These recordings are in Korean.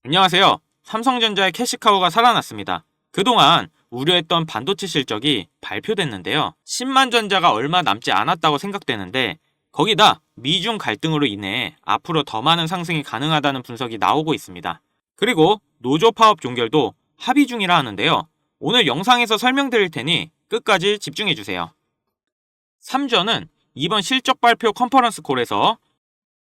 안녕하세요. 삼성전자의 캐시카우가 살아났습니다. 그동안 우려했던 반도체 실적이 발표됐는데요. 10만 전자가 얼마 남지 않았다고 생각되는데 거기다 미중 갈등으로 인해 앞으로 더 많은 상승이 가능하다는 분석이 나오고 있습니다. 그리고 노조 파업 종결도 합의 중이라 하는데요. 오늘 영상에서 설명드릴 테니 끝까지 집중해주세요. 삼전은 이번 실적 발표 컨퍼런스 콜에서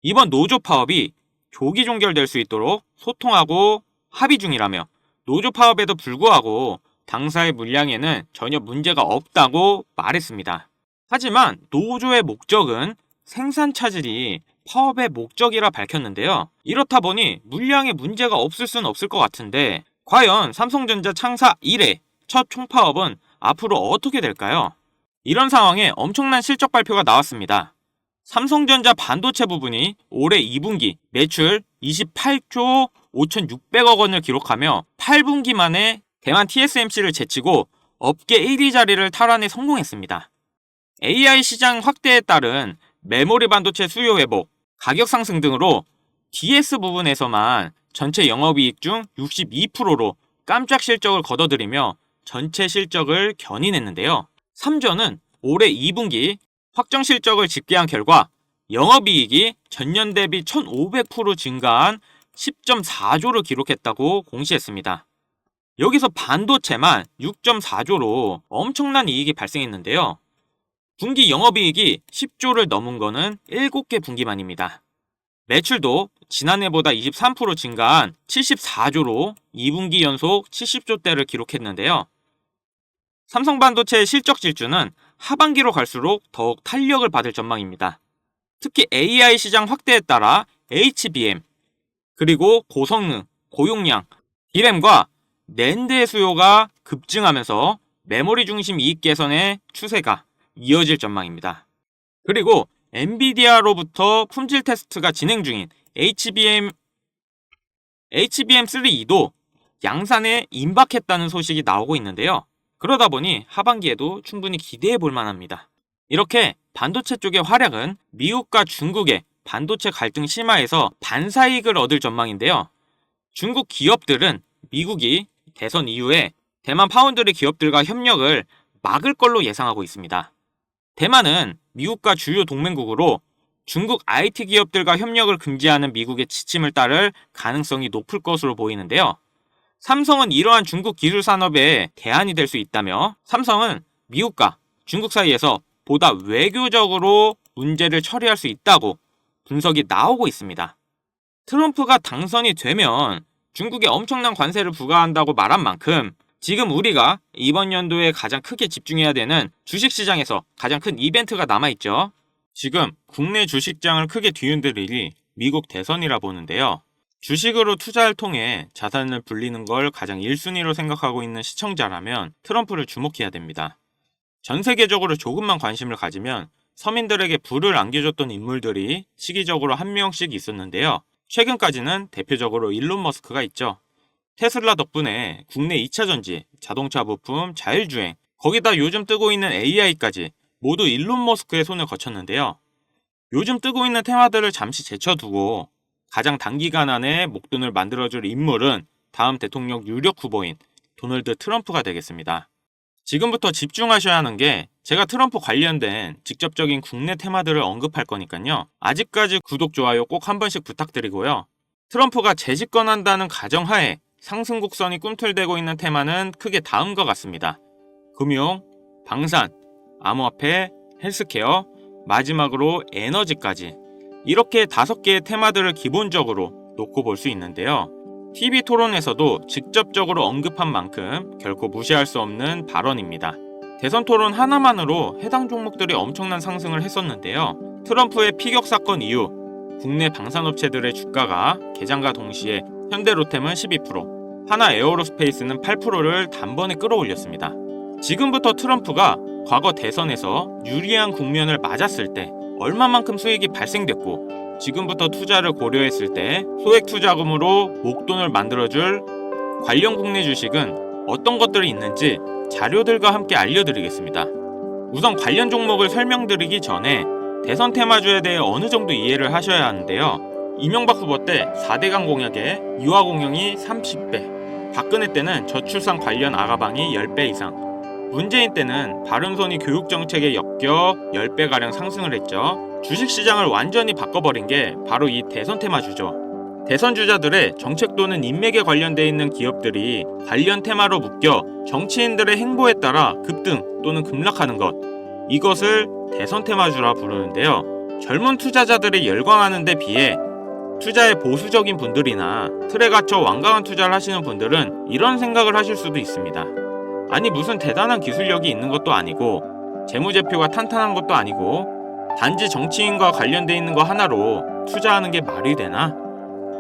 이번 노조 파업이 조기 종결될 수 있도록 소통하고 합의 중이라며 노조 파업에도 불구하고 당사의 물량에는 전혀 문제가 없다고 말했습니다. 하지만 노조의 목적은 생산 차질이 파업의 목적이라 밝혔는데요. 이렇다 보니 물량에 문제가 없을 수는 없을 것 같은데 과연 삼성전자 창사 이래 첫 총파업은 앞으로 어떻게 될까요? 이런 상황에 엄청난 실적 발표가 나왔습니다. 삼성전자 반도체 부분이 올해 2분기 매출 28조 5,600억 원을 기록하며 8분기 만에 대만 TSMC를 제치고 업계 1위 자리를 탈환에 성공했습니다. AI 시장 확대에 따른 메모리 반도체 수요 회복, 가격 상승 등으로 DS 부분에서만 전체 영업이익 중 62%로 깜짝 실적을 거둬들이며 전체 실적을 견인했는데요. 삼전은 올해 2분기 확정 실적을 집계한 결과 영업이익이 전년 대비 1,500% 증가한 10.4조를 기록했다고 공시했습니다. 여기서 반도체만 6.4조로 엄청난 이익이 발생했는데요. 분기 영업이익이 10조를 넘은 거는 7개 분기만입니다. 매출도 지난해보다 23% 증가한 74조로 2분기 연속 70조대를 기록했는데요. 삼성반도체의 실적 질주는 하반기로 갈수록 더욱 탄력을 받을 전망입니다. 특히 AI 시장 확대에 따라 HBM, 그리고 고성능, 고용량, D램과 낸드의 수요가 급증하면서 메모리 중심 이익 개선의 추세가 이어질 전망입니다. 그리고 엔비디아로부터 품질 테스트가 진행 중인 HBM3E도 양산에 임박했다는 소식이 나오고 있는데요. 그러다 보니 하반기에도 충분히 기대해 볼 만합니다. 이렇게 반도체 쪽의 활약은 미국과 중국의 반도체 갈등 심화에서 반사이익을 얻을 전망인데요. 중국 기업들은 미국이 대선 이후에 대만 파운드리 기업들과 협력을 막을 걸로 예상하고 있습니다. 대만은 미국과 주요 동맹국으로 중국 IT 기업들과 협력을 금지하는 미국의 지침을 따를 가능성이 높을 것으로 보이는데요. 삼성은 이러한 중국 기술 산업의 대안이 될 수 있다며 삼성은 미국과 중국 사이에서 보다 외교적으로 문제를 처리할 수 있다고 분석이 나오고 있습니다. 트럼프가 당선이 되면 중국에 엄청난 관세를 부과한다고 말한 만큼 지금 우리가 이번 연도에 가장 크게 집중해야 되는 주식시장에서 가장 큰 이벤트가 남아있죠. 지금 국내 주식장을 크게 뒤흔들 일이 미국 대선이라 보는데요. 주식으로 투자를 통해 자산을 불리는 걸 가장 1순위로 생각하고 있는 시청자라면 트럼프를 주목해야 됩니다. 전 세계적으로 조금만 관심을 가지면 서민들에게 부를 안겨줬던 인물들이 시기적으로 한 명씩 있었는데요. 최근까지는 대표적으로 일론 머스크가 있죠. 테슬라 덕분에 국내 2차전지, 자동차 부품, 자율주행, 거기다 요즘 뜨고 있는 AI까지 모두 일론 머스크의 손을 거쳤는데요. 요즘 뜨고 있는 테마들을 잠시 제쳐두고 가장 단기간 안에 목돈을 만들어줄 인물은 다음 대통령 유력 후보인 도널드 트럼프가 되겠습니다. 지금부터 집중하셔야 하는 게 제가 트럼프 관련된 직접적인 국내 테마들을 언급할 거니까요. 아직까지 구독, 좋아요 꼭 한 번씩 부탁드리고요. 트럼프가 재집권한다는 가정하에 상승 곡선이 꿈틀대고 있는 테마는 크게 다음과 같습니다. 금융, 방산, 암호화폐, 헬스케어, 마지막으로 에너지까지 이렇게 5개의 테마들을 기본적으로 놓고 볼 수 있는데요. TV 토론에서도 직접적으로 언급한 만큼 결코 무시할 수 없는 발언입니다. 대선 토론 하나만으로 해당 종목들이 엄청난 상승을 했었는데요. 트럼프의 피격 사건 이후 국내 방산업체들의 주가가 개장과 동시에 현대로템은 12%, 하나 에어로스페이스는 8%를 단번에 끌어올렸습니다. 지금부터 트럼프가 과거 대선에서 유리한 국면을 맞았을 때 얼마만큼 수익이 발생됐고 지금부터 투자를 고려했을 때 소액 투자금으로 목돈을 만들어줄 관련 국내 주식은 어떤 것들이 있는지 자료들과 함께 알려드리겠습니다. 우선 관련 종목을 설명드리기 전에 대선 테마주에 대해 어느 정도 이해를 하셔야 하는데요. 이명박 후보 때 4대강 공약에 유아 공영이 30배, 박근혜 때는 저출산 관련 아가방이 10배 이상, 문재인 때는 바른손이 교육정책에 엮여 10배가량 상승을 했죠. 주식시장을 완전히 바꿔버린 게 바로 이 대선 테마주죠. 대선 주자들의 정책 또는 인맥에 관련돼 있는 기업들이 관련 테마로 묶여 정치인들의 행보에 따라 급등 또는 급락하는 것, 이것을 대선 테마주라 부르는데요. 젊은 투자자들이 열광하는 데 비해 투자에 보수적인 분들이나 틀에 갇혀 완강한 투자를 하시는 분들은 이런 생각을 하실 수도 있습니다. 아니, 무슨 대단한 기술력이 있는 것도 아니고 재무제표가 탄탄한 것도 아니고 단지 정치인과 관련돼 있는 거 하나로 투자하는 게 말이 되나?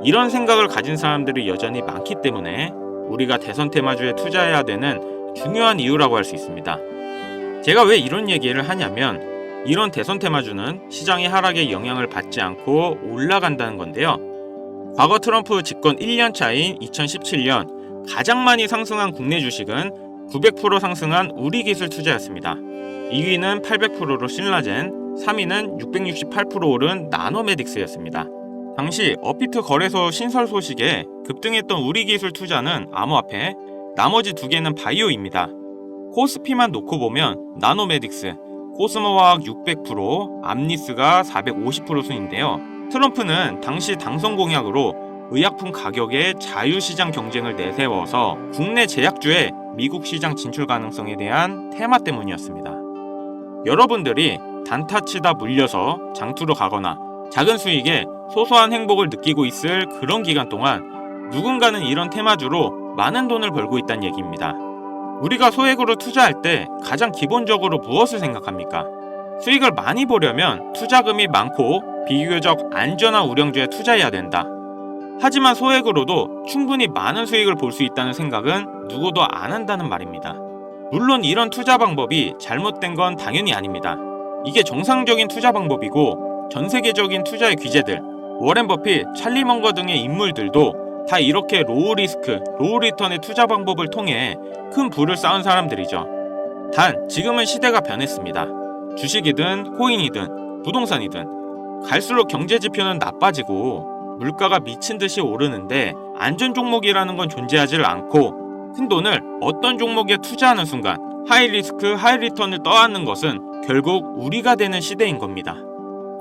이런 생각을 가진 사람들이 여전히 많기 때문에 우리가 대선 테마주에 투자해야 되는 중요한 이유라고 할 수 있습니다. 제가 왜 이런 얘기를 하냐면, 이런 대선 테마주는 시장의 하락에 영향을 받지 않고 올라간다는 건데요. 과거 트럼프 집권 1년 차인 2017년 가장 많이 상승한 국내 주식은 900% 상승한 우리기술 투자였습니다. 2위는 800%로 신라젠, 3위는 668% 오른 나노메딕스였습니다. 당시 업비트 거래소 신설 소식에 급등했던 우리기술 투자는 암호화폐, 나머지 두 개는 바이오입니다. 코스피만 놓고 보면 나노메딕스, 코스모화학 600%, 암리스가 450% 순인데요. 트럼프는 당시 당선 공약으로 의약품 가격의 자유시장 경쟁을 내세워서 국내 제약주의 미국 시장 진출 가능성에 대한 테마 때문이었습니다. 여러분들이 단타치다 물려서 장투로 가거나 작은 수익에 소소한 행복을 느끼고 있을 그런 기간 동안 누군가는 이런 테마주로 많은 돈을 벌고 있다는 얘기입니다. 우리가 소액으로 투자할 때 가장 기본적으로 무엇을 생각합니까? 수익을 많이 보려면 투자금이 많고 비교적 안전한 우량주에 투자해야 된다. 하지만 소액으로도 충분히 많은 수익을 볼 수 있다는 생각은 누구도 안 한다는 말입니다. 물론 이런 투자 방법이 잘못된 건 당연히 아닙니다. 이게 정상적인 투자 방법이고 전 세계적인 투자의 귀재들, 워렌 버핏, 찰리 먼거 등의 인물들도 다 이렇게 로우 리스크, 로우 리턴의 투자 방법을 통해 큰 부를 쌓은 사람들이죠. 단 지금은 시대가 변했습니다. 주식이든 코인이든 부동산이든 갈수록 경제 지표는 나빠지고 물가가 미친 듯이 오르는데 안전 종목이라는 건 존재하지 않고 큰돈을 어떤 종목에 투자하는 순간 하이 리스크 하이 리턴을 떠안는 것은 결국 우리가 되는 시대인 겁니다.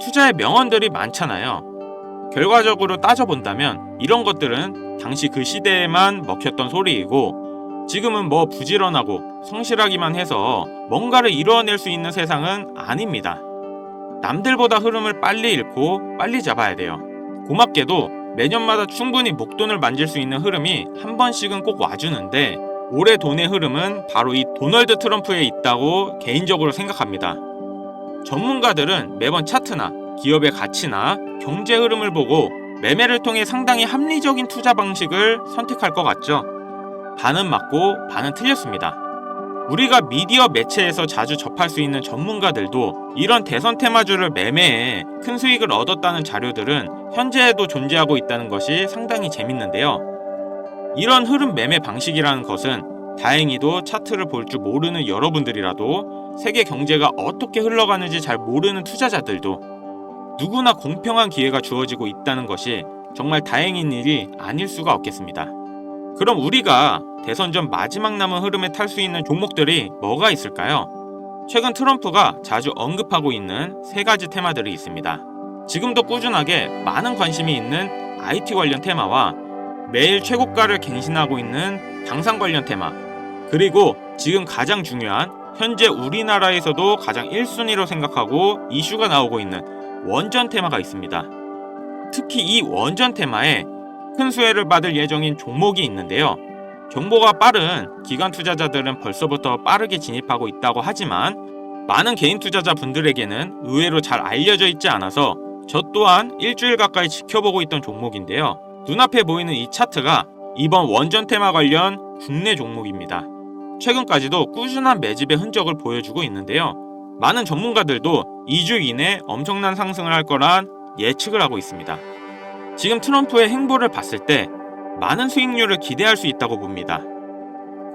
투자의 명언들이 많잖아요. 결과적으로 따져본다면 이런 것들은 당시 그 시대에만 먹혔던 소리이고 지금은 뭐 부지런하고 성실하기만 해서 뭔가를 이루어낼 수 있는 세상은 아닙니다. 남들보다 흐름을 빨리 읽고 빨리 잡아야 돼요. 고맙게도 매년마다 충분히 목돈을 만질 수 있는 흐름이 한 번씩은 꼭 와주는데 올해 돈의 흐름은 바로 이 도널드 트럼프에 있다고 개인적으로 생각합니다. 전문가들은 매번 차트나 기업의 가치나 경제 흐름을 보고 매매를 통해 상당히 합리적인 투자 방식을 선택할 것 같죠? 반은 맞고 반은 틀렸습니다. 우리가 미디어 매체에서 자주 접할 수 있는 전문가들도 이런 대선 테마주를 매매해 큰 수익을 얻었다는 자료들은 현재에도 존재하고 있다는 것이 상당히 재밌는데요. 이런 흐름 매매 방식이라는 것은 다행히도 차트를 볼 줄 모르는 여러분들이라도 세계 경제가 어떻게 흘러가는지 잘 모르는 투자자들도 누구나 공평한 기회가 주어지고 있다는 것이 정말 다행인 일이 아닐 수가 없겠습니다. 그럼 우리가 대선 전 마지막 남은 흐름에 탈 수 있는 종목들이 뭐가 있을까요? 최근 트럼프가 자주 언급하고 있는 세 가지 테마들이 있습니다. 지금도 꾸준하게 많은 관심이 있는 IT 관련 테마와 매일 최고가를 갱신하고 있는 당산 관련 테마, 그리고 지금 가장 중요한 현재 우리나라에서도 가장 1순위로 생각하고 이슈가 나오고 있는 원전 테마가 있습니다. 특히 이 원전 테마에 큰 수혜를 받을 예정인 종목이 있는데요. 정보가 빠른 기관 투자자들은 벌써부터 빠르게 진입하고 있다고 하지만 많은 개인 투자자분들에게는 의외로 잘 알려져 있지 않아서 저 또한 일주일 가까이 지켜보고 있던 종목인데요. 눈앞에 보이는 이 차트가 이번 원전 테마 관련 국내 종목입니다. 최근까지도 꾸준한 매집의 흔적을 보여주고 있는데요. 많은 전문가들도 2주 이내 엄청난 상승을 할 거란 예측을 하고 있습니다. 지금 트럼프의 행보를 봤을 때 많은 수익률을 기대할 수 있다고 봅니다.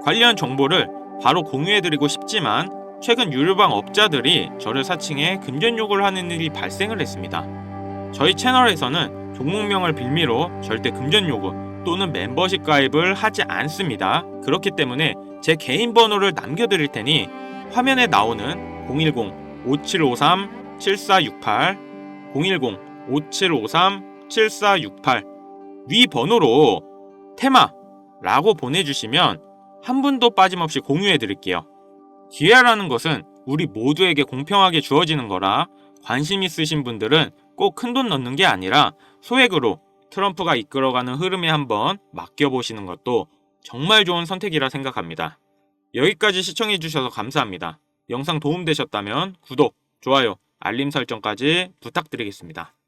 관련 정보를 바로 공유해드리고 싶지만 최근 유료방 업자들이 저를 사칭해 금전 요구를 하는 일이 발생을 했습니다. 저희 채널에서는 종목명을 빌미로 절대 금전 요구 또는 멤버십 가입을 하지 않습니다. 그렇기 때문에 제 개인 번호를 남겨드릴 테니 화면에 나오는 010-5753-7468 010-5753-7468 위 번호로 테마라고 보내주시면 한 분도 빠짐없이 공유해드릴게요. 기회라는 것은 우리 모두에게 공평하게 주어지는 거라 관심 있으신 분들은 꼭 큰돈 넣는 게 아니라 소액으로 트럼프가 이끌어가는 흐름에 한번 맡겨보시는 것도 정말 좋은 선택이라 생각합니다. 여기까지 시청해주셔서 감사합니다. 영상 도움되셨다면 구독, 좋아요, 알림 설정까지 부탁드리겠습니다.